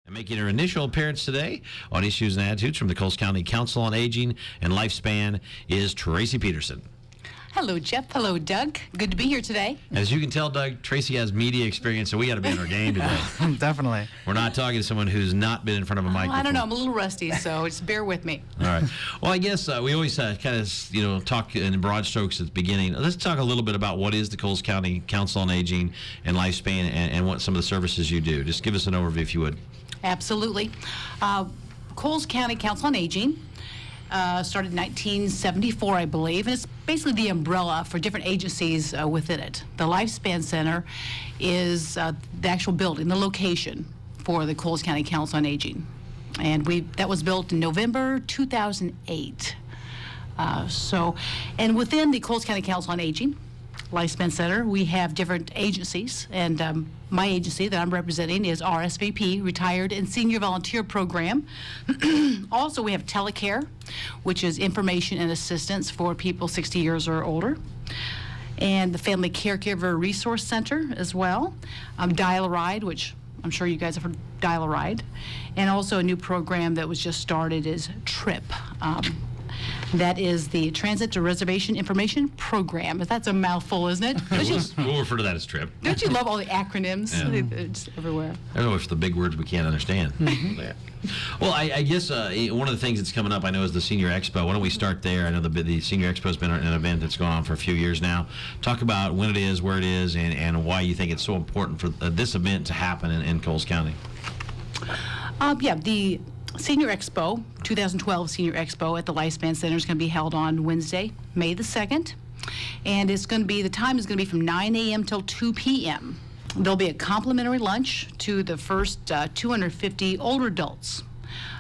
And making her initial appearance today on Issues and Attitudes from the Coles County Council on Aging and Lifespan is Tracy Peterson. Hello, Jeff. Hello, Doug. Good to be here today. As you can tell, Doug, Tracy has media experience, so we got to be in our game today. Definitely. We're not talking to someone who's not been in front of a microphone. I don't know. I'm a little rusty, so just bear with me. All right. Well, I guess we always kind of talk in broad strokes at the beginning. Let's talk a little bit about what is the Coles County Council on Aging and Lifespan and what some of the services you do. Just give us an overview, if you would. Absolutely. Coles County Council on Aging started in 1974, I believe, and it's basically the umbrella for different agencies within it. The Lifespan Center is the actual building, the location for the Coles County Council on Aging. And that was built in November 2008. And within the Coles County Council on Aging, Lifespan Center, we have different agencies, and my agency that I'm representing is RSVP, Retired and Senior Volunteer Program. Also, we have Telecare, which is information and assistance for people 60 years or older, and the Family Caregiver Resource Center as well. Dial-A-Ride, which I'm sure you guys have heard Dial-A-Ride, and also a new program that was just started is TRIP. That is the Transit to Reservation Information Program. That's a mouthful, isn't it? We'll refer to that as TRIP. Don't you love all the acronyms? Yeah. It's everywhere. I don't know if the big words we can't understand. Yeah. Well, I guess one of the things that's coming up, I know, is the Senior Expo. Why don't we start there? I know the Senior Expo has been an event that's gone on for a few years now. Talk about when it is, where it is, and why you think it's so important for this event to happen in Coles County. The Senior Expo, 2012 Senior Expo at the Lifespan Center is going to be held on Wednesday, May the 2nd. And it's going to be, the time is going to be from 9 a.m. till 2 p.m. There'll be a complimentary lunch to the first 250 older adults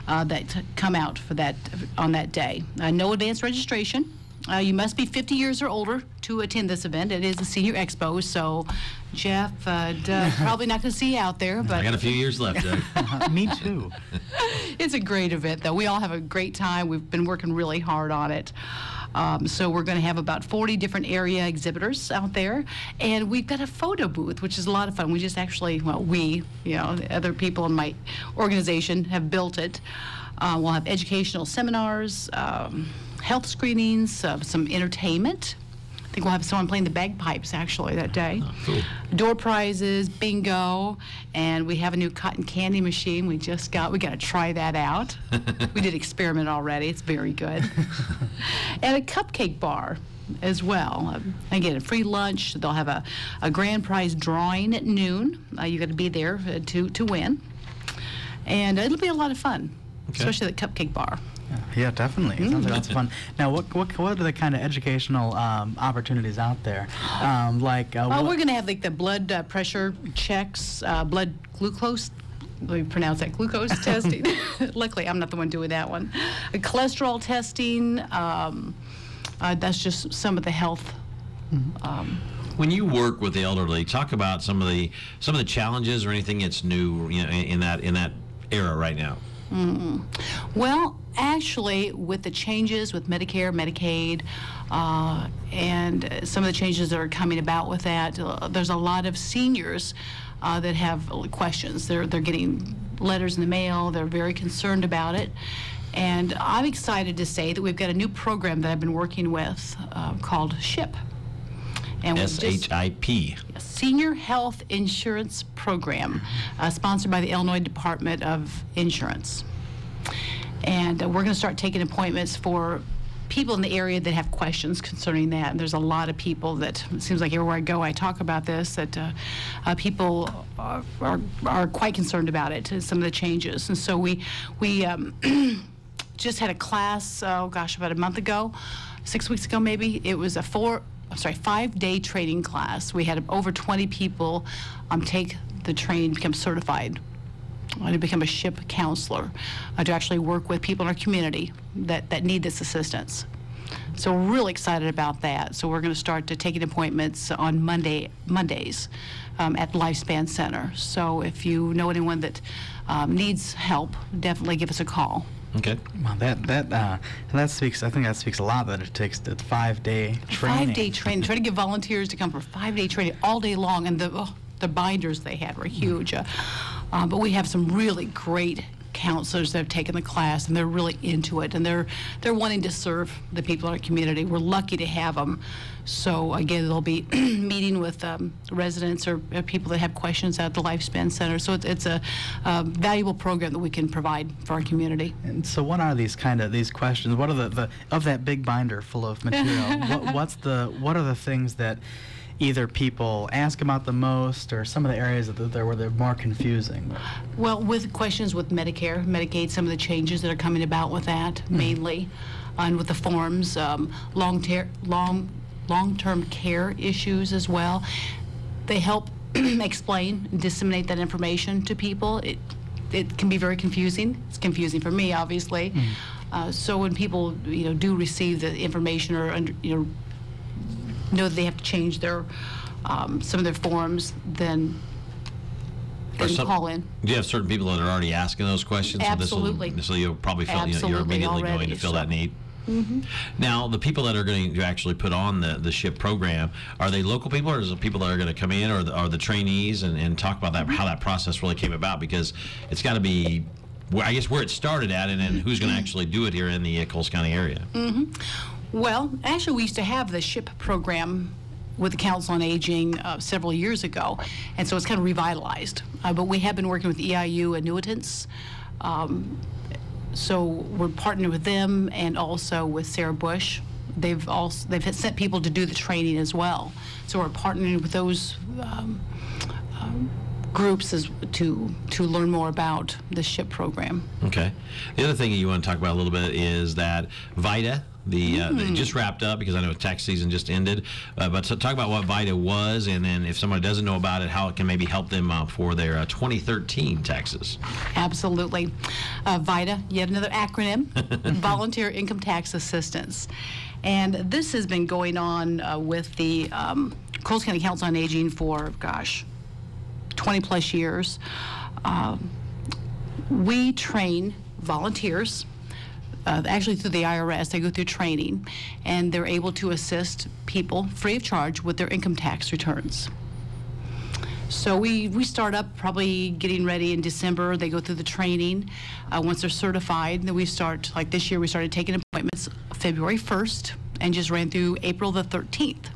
that come out for that on that day. No advance registration. You must be 50 years or older to attend this event. It is a Senior Expo, so Jeff, probably not going to see you out there. But I got a few years left, Doug. Me too. It's a great event, though. We all have a great time. We've been working really hard on it. So we're going to have about 40 different area exhibitors out there, and we've got a photo booth, which is a lot of fun. We just actually, other people in my organization have built it. We'll have educational seminars, health screenings, some entertainment. I think we'll have someone playing the bagpipes actually that day. Oh, cool. Door prizes, bingo, and we have a new cotton candy machine we got to try that out. We did experiment already. It's very good. And a cupcake bar as well. Again, a free lunch. They'll have a grand prize drawing at noon. You got to be there to win. And it'll be a lot of fun, especially the cupcake bar. Yeah, definitely. Sounds like lots of fun. Now, what are the kind of educational opportunities out there? We're going to have like the blood pressure checks, blood glucose. Let me pronounce that, glucose testing. Luckily, I'm not the one doing that one. Cholesterol testing. That's just some of the health. When you work with the elderly, talk about some of the challenges or anything that's new, in that era right now. Well, actually, with the changes with Medicare, Medicaid, and some of the changes that are coming about with that, there's a lot of seniors that have questions. They're getting letters in the mail. They're very concerned about it. And I'm excited to say that we've got a new program that I've been working with called SHIP. And SHIP. Senior Health Insurance Program, sponsored by the Illinois Department of Insurance. And we're going to start taking appointments for people in the area that have questions concerning that. And there's a lot of people that, it seems like everywhere I go, I talk about this, that people are quite concerned about it, some of the changes. And so we just had a class, about a month ago, 6 weeks ago maybe. It was a 5-day training class. We had over 20 people take the training, become certified, to become a SHIP counselor, to actually work with people in our community that need this assistance. So we're really excited about that. So we're going to start taking appointments on Mondays at Lifespan Center. So if you know anyone that needs help, definitely give us a call. Okay. Well, that speaks. I think that speaks a lot. That it takes the 5-day training. 5-day training. Try to get volunteers to come for 5-day training all day long, and the binders they had were huge. But we have some really great counselors that have taken the class, and they're really into it, and they're wanting to serve the people in our community. We're lucky to have them. So again, they'll be meeting with residents or people that have questions at the Lifespan Center. So it's a valuable program that we can provide for our community. And so, what are these questions? What are the of that big binder full of material? What are the things that either people ask about the most, or some of the areas where they're more confusing? Well, with questions with Medicare, Medicaid, some of the changes that are coming about with that mainly, and with the forms, long-term care issues as well. They help explain and disseminate that information to people. It can be very confusing. It's confusing for me, obviously. So when people do receive the information or know that they have to change their some of their forms, then call in. Do you have certain people that are already asking those questions? Absolutely. So you'll probably feel you're immediately going to fill that need. Now, the people that are going to actually put on the SHIP program, are they local people, or is it people that are going to come in, or are the trainees, and talk about that, how that process really came about? Because it's got to be, I guess, where it started at, and then who's going to actually do it here in the Coles County area. Well, actually, we used to have the SHIP program with the Council on Aging several years ago, and so it's kind of revitalized. But we have been working with EIU annuitants. So we're partnering with them, and also with Sarah Bush. They've sent people to do the training as well. So we're partnering with those groups to learn more about the SHIP program. Okay. The other thing that you want to talk about a little bit is that VITA. They just wrapped up, because I know tax season just ended. But to talk about what VITA was, and then if somebody doesn't know about it, how it can maybe help them for their 2013 taxes. Absolutely. VITA, yet another acronym, Volunteer Income Tax Assistance. And this has been going on with the Coles County Council on Aging for, 20 plus years. We train volunteers. Actually through the IRS, they go through training, and they're able to assist people free of charge with their income tax returns. So we start up probably getting ready in December. They go through the training. Once they're certified, then we start, like this year, we started taking appointments February 1st and just ran through April the 13th.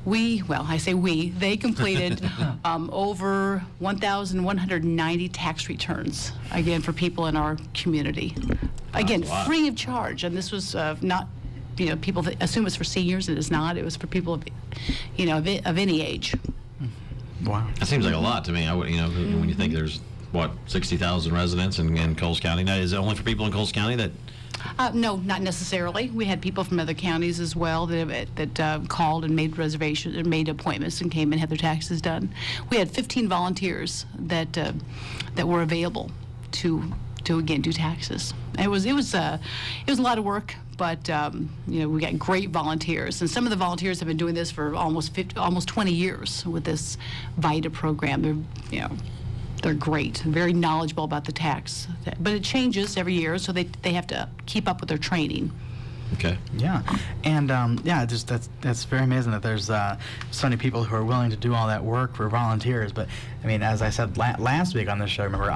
They completed over 1,190 tax returns, again, for people in our community. Again, free of charge. And this was not, people that assume it's for seniors, and it's not. It was for people of, of any age. Wow. That seems like a lot to me. When you think there's, 60,000 residents in Coles County. Now, is it only for people in Coles County that... No, not necessarily. We had people from other counties as well that called and made reservations and made appointments and came and had their taxes done. We had 15 volunteers that were available to again do taxes. It was a lot of work, but we got great volunteers, and some of the volunteers have been doing this for almost 20 years with this VITA program. They're great, very knowledgeable about the tax, but it changes every year, so they have to keep up with their training. Okay. Yeah, and that's very amazing that there's so many people who are willing to do all that work for volunteers. But I mean, as I said last week on this show, remember,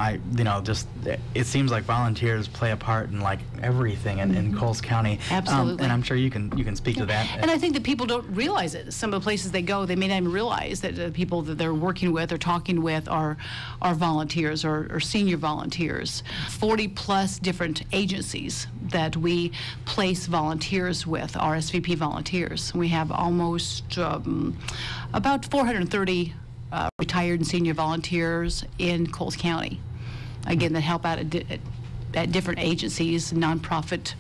it seems like volunteers play a part in like everything in Coles County. Absolutely. And I'm sure you can speak to that. And I think that people don't realize it. Some of the places they go, they may not even realize that the people that they're working with or talking with are volunteers or senior volunteers. 40 plus different agencies that we place volunteers with, RSVP volunteers. We have almost about 430 retired and senior volunteers in Coles County, again, that help out at different agencies, nonprofit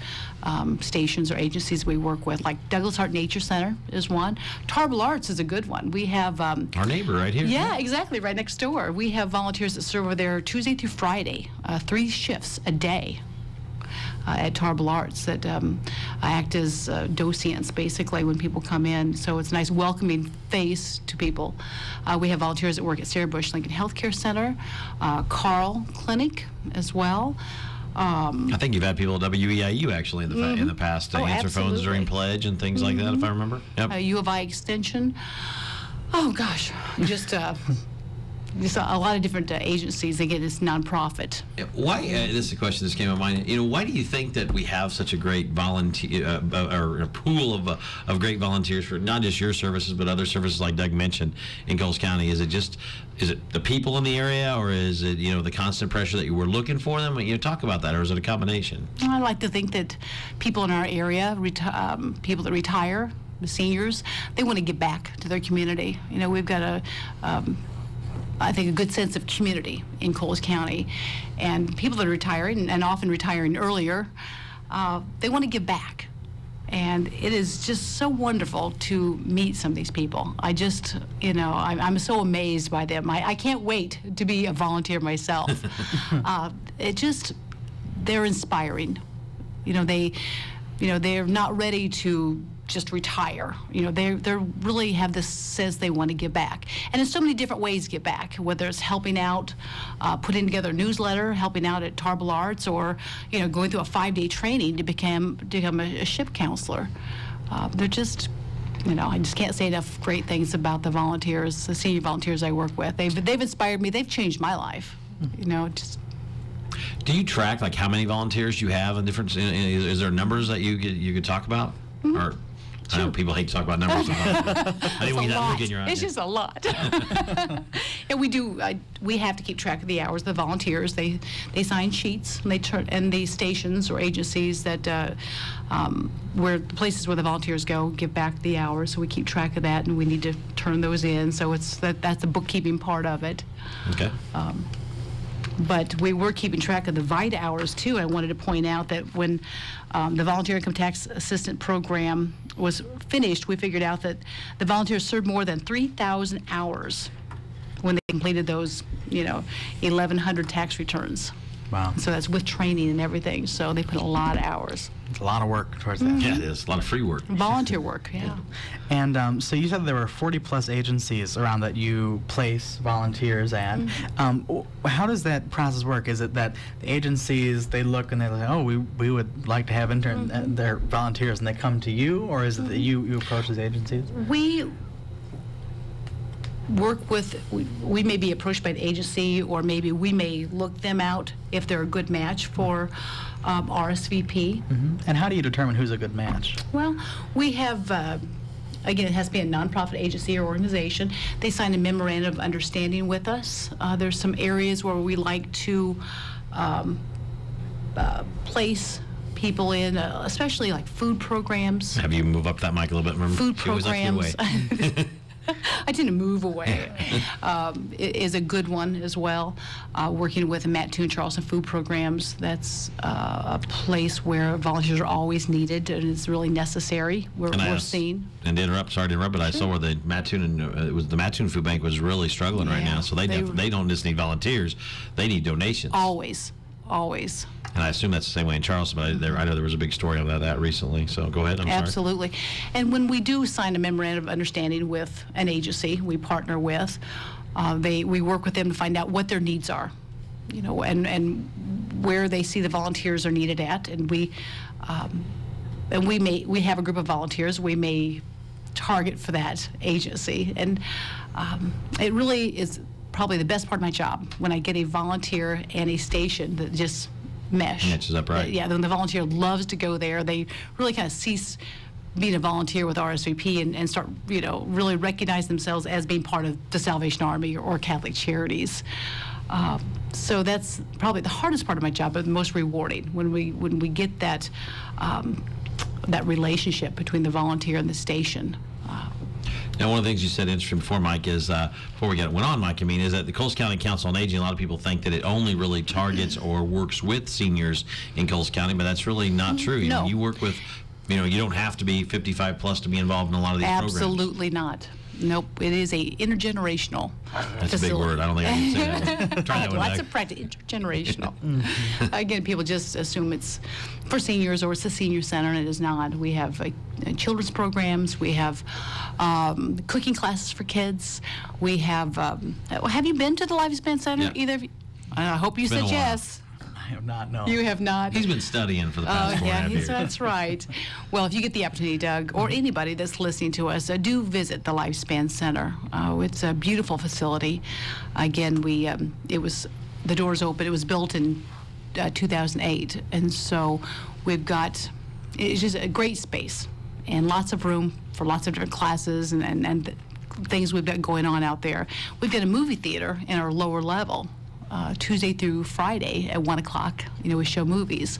stations or agencies we work with, like Douglas Hart Nature Center is one. Tarbell Arts is a good one. We have our neighbor right here. Yeah, exactly, right next door. We have volunteers that serve over there Tuesday through Friday, 3 shifts a day. At Tarbell Arts that act as docents basically when people come in. So it's a nice welcoming face to people. We have volunteers that work at Sarah Bush Lincoln Healthcare Center, Carl Clinic as well. I think you've had people at WEIU actually in the past to answer phones during pledge and things like that, if I remember. Yep. U of I Extension. Oh gosh, just just a lot of different agencies. Again, it's nonprofit. Why? This is a question that came to mind. Why do you think that we have such a great volunteer or a pool of great volunteers for not just your services but other services like Doug mentioned in Coles County? Is it the people in the area, or is it the constant pressure that you were looking for them? Talk about that, or is it a combination? I like to think that people in our area, people that retire, the seniors, they want to give back to their community. We've got I think a good sense of community in Coles County, and people that are retiring and often retiring earlier, they want to give back, and it is just so wonderful to meet some of these people. I just, I'm so amazed by them. I can't wait to be a volunteer myself. They're inspiring. They're not ready to just retire. They really have this sense they want to give back, and in so many different ways give back. Whether it's helping out, putting together a newsletter, helping out at Tarbell Arts, or going through a 5-day training to become a ship counselor. They're just, I just can't say enough great things about the volunteers, the senior volunteers I work with. They've inspired me. They've changed my life. Just. Do you track like how many volunteers you have and different? Is there numbers that you could talk about? Mm-hmm. Or sure. I know people hate to talk about numbers. I didn't want that look in your eye. It's just a lot. And we do. We have to keep track of the hours. The volunteers they sign sheets and the stations or agencies that where the places where the volunteers go give back the hours. So we keep track of that, and we need to turn those in. So that's the bookkeeping part of it. Okay. But we were keeping track of the VITA hours, too. I wanted to point out that when the Volunteer Income Tax Assistant Program was finished, we figured out that the volunteers served more than 3,000 hours when they completed those, 1,100 tax returns. Wow. So that's with training and everything. So they put a lot of hours. It's a lot of work towards that. Yeah, it is. A lot of free work. Volunteer work, yeah. And so you said there were 40-plus agencies around that you place volunteers at. How does that process work? Is it that the agencies, they look and they're like, oh, we would like to have their volunteers, and they come to you? Or is it that you approach these agencies? We work with, we may be approached by an agency, or maybe we may look them out if they're a good match for RSVP. And how do you determine who's a good match? Well, we have, again, it has to be a nonprofit agency or organization. They sign a memorandum of understanding with us. There's some areas where we like to place people in, especially like food programs. Have you move up that mic a little bit? Remember? Food programs. I tend to move away. Is a good one as well. Working with Matt Toon Charleston Food Programs, that's a place where volunteers are always needed, and it's really necessary. We're seen. And sorry to interrupt, but I saw where the Mattoon the Mattoon Food Bank was really struggling right now. So they don't just need volunteers; they need donations. Always. And I assume that's the same way in Charleston, but I know there was a big story on that recently. So go ahead. I'm sorry. Absolutely. And when we do sign a memorandum of understanding with an agency we partner with, we work with them to find out what their needs are, and where they see the volunteers are needed at. And we have a group of volunteers we may target for that agency. And it really is probably the best part of my job when I get a volunteer and a station that just mesh. Matches up right. Yeah, then the volunteer loves to go there. They really kind of cease being a volunteer with RSVP and start, really recognize themselves as being part of the Salvation Army or Catholic Charities. So that's probably the hardest part of my job, but the most rewarding when we get that that relationship between the volunteer and the station. Now, one of the things you said interesting before, Mike, is before we went on, Mike, is that the Coles County Council on Aging, a lot of people think that it only really targets or works with seniors in Coles County, but that's really not true. No. You work with, you don't have to be 55 plus to be involved in a lot of these programs. Absolutely not. Nope, it is a intergenerational That's facility. a big word. I don't think I can say that. Try that one, Lots Doug. of practice, intergenerational. Again, people just assume it's for seniors or it's a senior center, and it is not. We have children's programs. We have cooking classes for kids. We have you been to the Lifespan Center? Yeah. Either of you? I hope you It's been said a while. yes. have not, no. You have not? He's been studying for the past 4.5 years. That's right. Well, if you get the opportunity, Doug, or anybody that's listening to us, do visit the Lifespan Center. It's a beautiful facility. Again, the doors open. It was built in 2008, and so we've got, it's just a great space and lots of room for lots of different classes and things we've got going on out there. We've got a movie theater in our lower level. Tuesday through Friday at 1 o'clock, we show movies.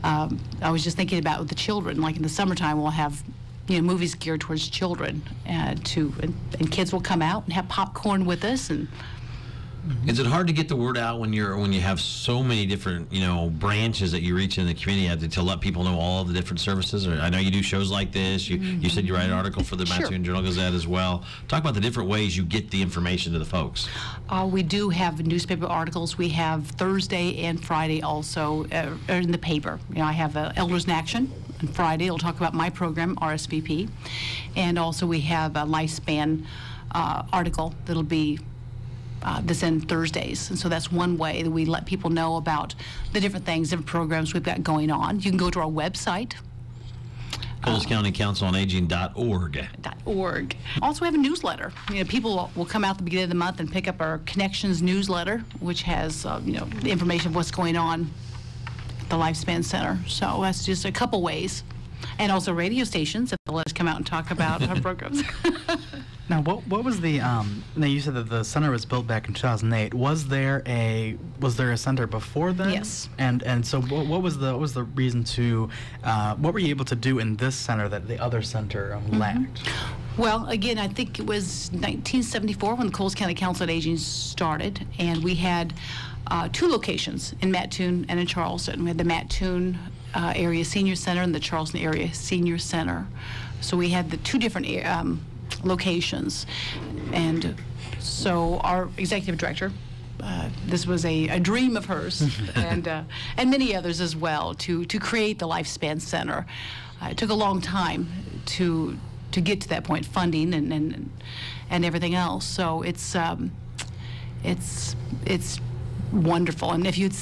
I was just thinking about with the children, like in the summertime, we'll have movies geared towards children, and kids will come out and have popcorn with us. And is it hard to get the word out when you have so many different branches that you reach in the community to let people know all of the different services? Or I know you do shows like this. You said you write an article for the Mattoon Journal-Gazette as well. Talk about the different ways you get the information to the folks. We do have newspaper articles. We have Thursday and Friday also in the paper. I have Elders in Action on Friday. It'll talk about my program, RSVP, and also we have a Lifespan article that'll be this in Thursdays. And so that's one way that we let people know about the different things, different programs we've got going on. You can go to our website, Coles County Council on Aging.org. Also, we have a newsletter. People will come out at the beginning of the month and pick up our Connections newsletter, which has the information of what's going on at the Lifespan Center. So that's just a couple ways. And also radio stations, if they'll let us come out and talk about our programs. Now, what was the? Now you said that the center was built back in 2008. Was there a center before then? Yes. And so what was the reason to? What were you able to do in this center that the other center lacked? Well, again, I think it was 1974 when the Coles County Council on Aging started, and we had 2 locations in Mattoon and in Charleston. We had the Mattoon Area Senior Center and the Charleston Area Senior Center. So we had the 2 different locations, and so our executive director, this was a dream of hers, and many others as well, to create the Lifespan Center. It took a long time to get to that point, funding and everything else. So it's wonderful. And if you'd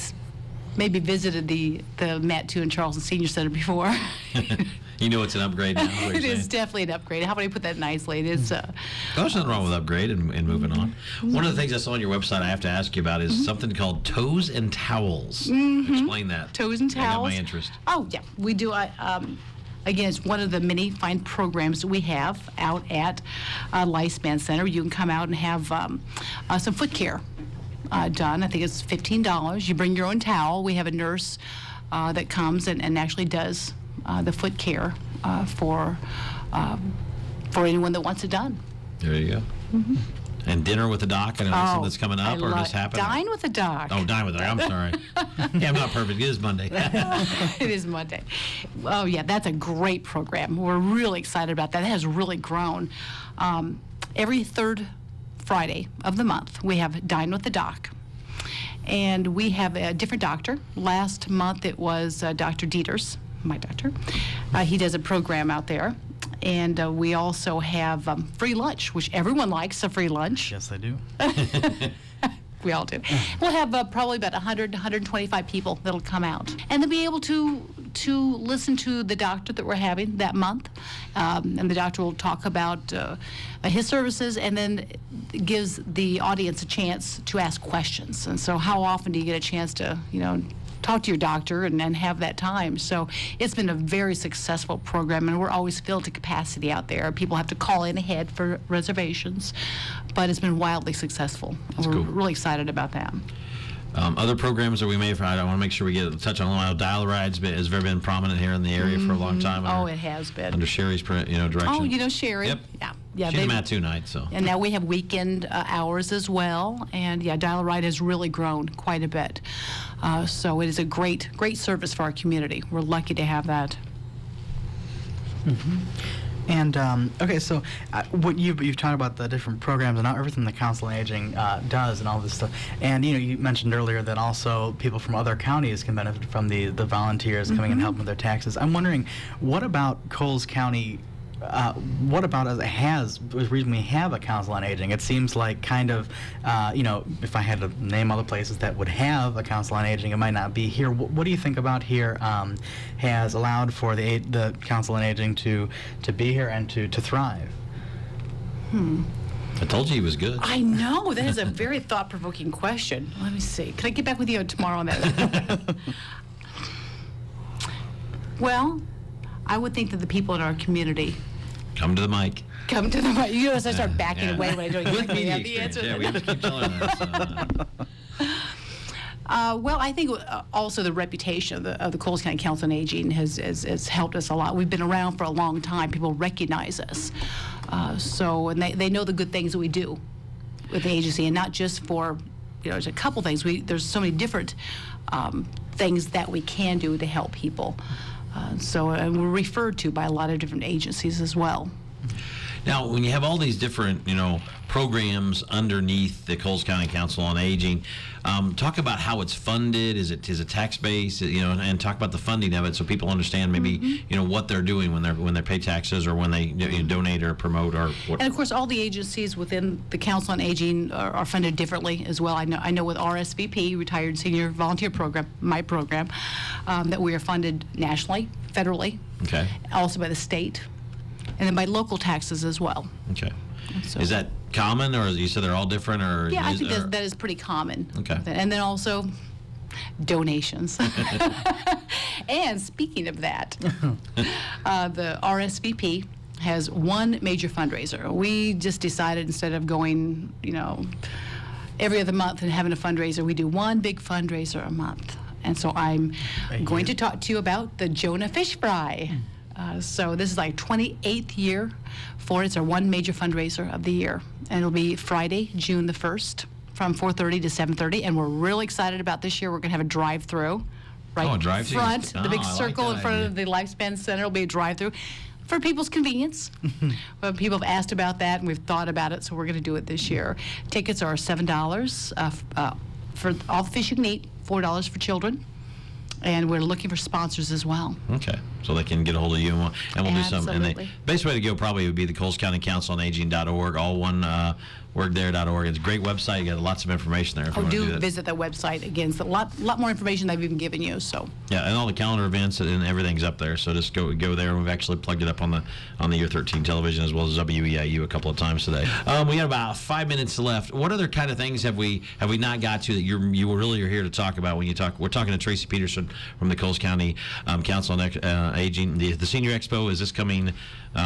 maybe visited the Mattoon and Charleston Senior Center before. It's an upgrade now. It is definitely an upgrade. How about I put that nicely? It's there's nothing wrong with upgrade and moving on. One of the things I saw on your website I have to ask you about is something called Toes and Towels. Explain that. Toes and Towels. I got my interest. Oh, yeah. We do. Again, it's one of the many fine programs that we have out at Lifespan Center. You can come out and have some foot care done. I think it's $15. You bring your own towel. We have a nurse that comes and actually does the foot care for anyone that wants it done. There you go. And dinner with the doc. I know that's something that's coming up or just happened. Dine with the doc. Oh, dine with the doc. I'm sorry. Yeah, I'm not perfect. It is Monday. It is Monday. Oh, yeah, that's a great program. We're really excited about that. It has really grown. Every third Friday of the month, we have Dine with the Doc. And we have a different doctor. Last month, it was Dr. Dieters, my doctor. He does a program out there. And we also have free lunch, which everyone likes a free lunch. Yes, I do. We all do. We'll have probably about 100, 125 people that'll come out. And they'll be able to listen to the doctor that we're having that month. And the doctor will talk about his services, and then gives the audience a chance to ask questions. And so how often do you get a chance to, talk to your doctor and have that time? So it's been a very successful program, and we're always filled to capacity out there. People have to call in ahead for reservations, but it's been wildly successful. That's we're cool. really excited about that. Other programs that we may have, I want to make sure we get a touch on. I know Dial-A-Ride's has very been prominent here in the area for a long time. It has been. Under Sherry's direction. Oh, Sherry. Yep. Yeah. She's a Mattoon night, so. And now we have weekend hours as well. And Dial-A-Ride has really grown quite a bit. So it is a great service for our community. We're lucky to have that. And okay, so what you've talked about the different programs and everything the Council on Aging does and all this stuff. And you mentioned earlier that also people from other counties can benefit from the volunteers coming and helping with their taxes. I'm wondering, what about Coles County what about us has the reason we have a council on aging? It seems like kind of, if I had to name all the places that would have a council on aging, it might not be here. What do you think about here has allowed for the council on aging to be here and to thrive? I told you he was good. I know. That is a very thought-provoking question. Let me see. Can I get back with you tomorrow on that? Well, I would think that the people in our community Come to the mic. come to the mic. You notice I start backing Yeah. away when I don't With exactly media have the experience. answer. Yeah, we just keep telling us. Well, I think also the reputation of the Coles County Council on Aging has helped us a lot. We've been around for a long time. People recognize us. And they know the good things that we do with the agency, and not just for, there's a couple things. There's so many different things that we can do to help people. And we're referred to by a lot of different agencies as well. Now, when you have all these different, programs underneath the Coles County Council on Aging, talk about how it's funded. Is it tax-based? And talk about the funding of it so people understand maybe what they're doing when they pay taxes or when they donate or promote or what. And of course, all the agencies within the Council on Aging are funded differently as well. I know with RSVP, Retired Senior Volunteer Program, my program, that we are funded nationally, federally, Okay. also by the state, and then by local taxes as well. Okay. So- Is that common, or you said they're all different, or? Yeah, I think that is pretty common. Okay. And then also donations. And speaking of that, the RSVP has one major fundraiser. We just decided instead of going, every other month and having a fundraiser, we do one big fundraiser a month. And so I'm going to talk to you about the Jonah Fish Fry. So this is like 28th year for it. It's our one major fundraiser of the year. And it'll be Friday, June the 1st from 4:30 to 7:30. And we're really excited about this year. We're going to have a drive-through right a drive-thru. front. The big I like circle in that front idea. of the Lifespan Center will be a drive-through for people's convenience. But people have asked about that, and we've thought about it, so we're going to do it this year. Tickets are $7 for all the fish you can eat, $4 for children. And we're looking for sponsors as well. Okay, so they can get a hold of you, and we'll do some. And the Absolutely. best way to go probably would be the Coles County Council on Aging.org, all one word there.org. It's a great website. You got lots of information there. If you want to do that. Visit that website again. It's a lot more information than I've even given you. So Yeah, and all the calendar events and everything's up there. So just go there. We've actually plugged it up on the Year 13 television as well as WEIU a couple of times today. We got about 5 minutes left. What other kind of things have we not got to that you really are here to talk about when you talk? We're talking to Tracy Peterson from the Coles County Council on Aging. The Senior Expo is this coming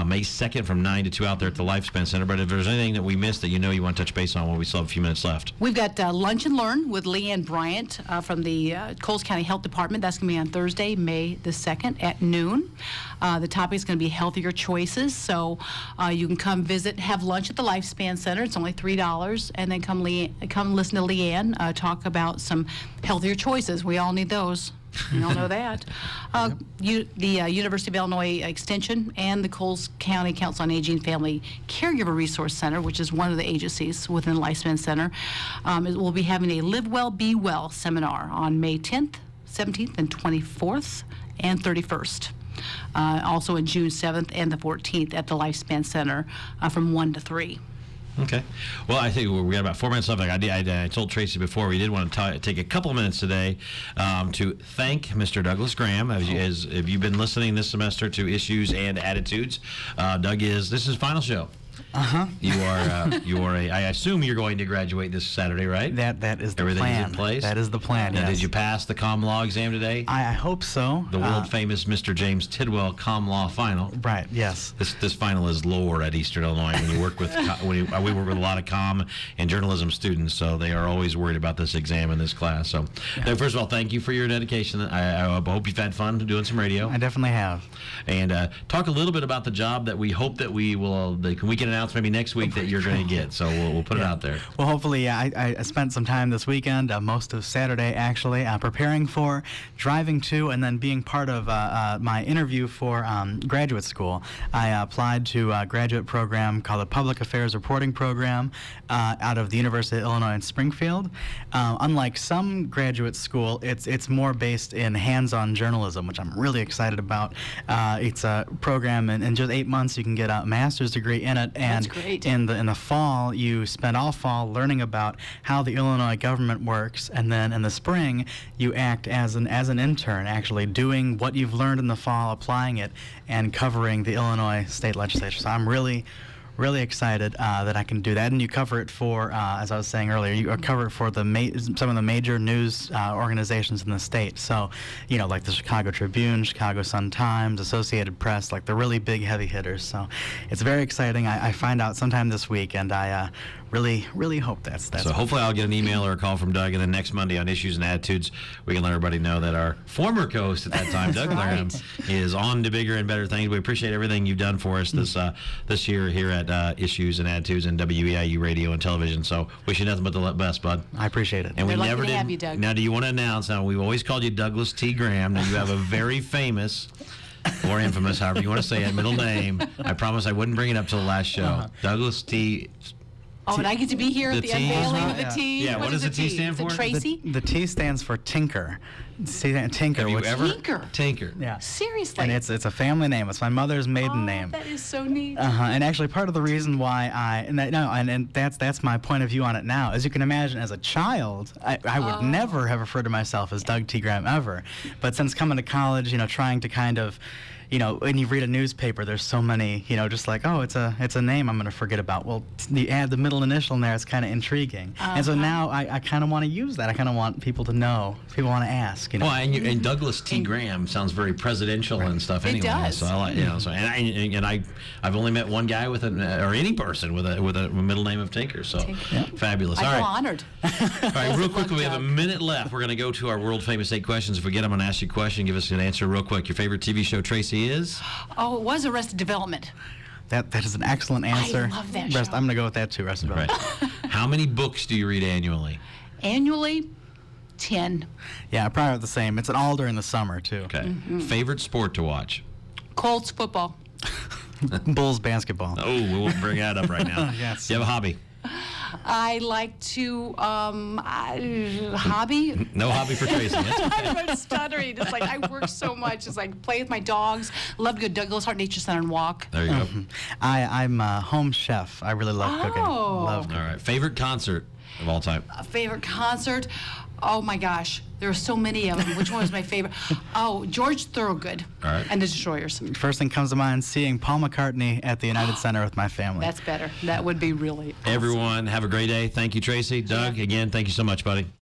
May 2nd from 9 to 2 out there at the Lifespan Center. But if there's anything that we missed that you want to touch base on, well, we still have a few minutes left. we've got Lunch and Learn with Leanne Bryant from the Coles County Health Department. That's going to be on Thursday, May the 2nd at noon. The topic is going to be healthier choices. So you can come visit, have lunch at the Lifespan Center. It's only $3, and then come listen to Leanne talk about some healthier choices. We all need those. We all know that. The University of Illinois Extension and the Coles County Council on Aging Family Caregiver Resource Center, which is one of the agencies within the Lifespan Center, will be having a Live Well, Be Well seminar on May 10th, 17th, and 24th, and 31st. Also on June 7th and the 14th at the Lifespan Center from 1 to 3. Okay. Well, I think we got about 4 minutes left. I told Tracy before we did want to take a couple of minutes today to thank Mr. Douglas Graham. As if you've been listening this semester to Issues and Attitudes, this is his final show. Uh-huh. You are I assume you're going to graduate this Saturday, right? That is the Everything's plan. in place? That is the plan, Now, yes. did you pass the comm law exam today? I hope so. The world famous Mr. James Tidwell comm law final. Right, yes. This final is lore at Eastern Illinois. When you work with we work with a lot of comm and journalism students, so they are always worried about this exam in this class. So, first of all, thank you for your dedication. I hope you've had fun doing some radio. I definitely have. And talk a little bit about the job that we hope that we can can announce maybe next week that you're going to get. So we'll put it out there. Well, hopefully, I spent some time this weekend, most of Saturday actually, preparing for, driving to, and then being part of my interview for graduate school. I applied to a graduate program called the Public Affairs Reporting Program out of the University of Illinois in Springfield. Unlike some graduate school, it's more based in hands-on journalism, which I'm really excited about. It's a program in just 8 months you can get a master's degree in it, and That's great. in the fall you spend all fall learning about how the Illinois government works, and then in the spring you act as an intern, actually doing what you've learned in the fall, applying it, and covering the Illinois state legislature. So I'm really excited that I can do that. And you cover it for, as I was saying earlier, you cover it for some of the major news organizations in the state. So, like the Chicago Tribune, Chicago Sun-Times, Associated Press, like the really big heavy hitters. So it's very exciting. I find out sometime this week, and I really hope that's So hopefully I'll get an email or a call from Doug, and then next Monday on Issues and Attitudes, we can let everybody know that our former co-host at that time, Doug Laram, is on to bigger and better things. We appreciate everything you've done for us this year here at Issues and Attitudes and WEIU Radio and Television. So wish you nothing but the best, bud. I appreciate it. And we We're never lucky to did. have you, Doug. Now, do you want to announce? Now, we've always called you Douglas T. Graham. Now, you have a very famous or infamous, however you want to say it, middle name. I promise I wouldn't bring it up till the last show. Douglas T. Oh, and I get to be here at The the T? unveiling of the Yeah. T. Yeah, what does the T stand Is it for? Tracy? The T stands for Tinker. Tinker. Have you which, ever? Tinker. Tinker. Yeah. Seriously. And it's a family name. It's my mother's maiden name. That is so neat. And actually, part of the reason why that's my point of view on it now. As you can imagine, as a child, I would never have referred to myself as Doug T. Graham ever. But since coming to college, trying to kind of, when you read a newspaper, there's so many, just like, oh, it's a name I'm going to forget about. Well, you add the middle initial in there, it's kind of intriguing. And so now I kind of want to use that. I kind of want people to know. People want to ask. Well, and Douglas T. Graham sounds very presidential and stuff. Anyway, does. So I like, so I've only met one guy with or any person with a middle name of Tinker. So fabulous. I All feel right. honored. All right, real quickly, we have a minute left. We're going to go to our world famous 8 questions. If we get them, I'm going to ask you a question. Give us an answer real quick. Your favorite TV show, Tracy, is? Oh, it was Arrested Development. That is an excellent answer. I love that I'm show. going to go with that too, Arrested Right. Development. How many books do you read annually? Annually, 10. Yeah, probably the same. It's all during the summer too. Okay. Favorite sport to watch? Colts football. Bulls basketball. Oh, we won't bring that up right now. Yes. Do you have a hobby? I like to, hobby? No hobby for Tracy. That's okay. I'm stuttering. It's like I work so much. It's like play with my dogs. Love to go to Douglas Hart Nature Center and walk. There you go. I'm a home chef. I really love cooking. Oh. Love All right. Favorite concert of all time? A favorite concert? Oh my gosh, there are so many of them. Which one was my favorite? Oh, George Thorogood All right. and the Destroyers. First thing comes to mind, seeing Paul McCartney at the United Center with my family. That's better. That would be really awesome. Everyone, have a great day. Thank you, Tracy. Doug, again, thank you so much, buddy.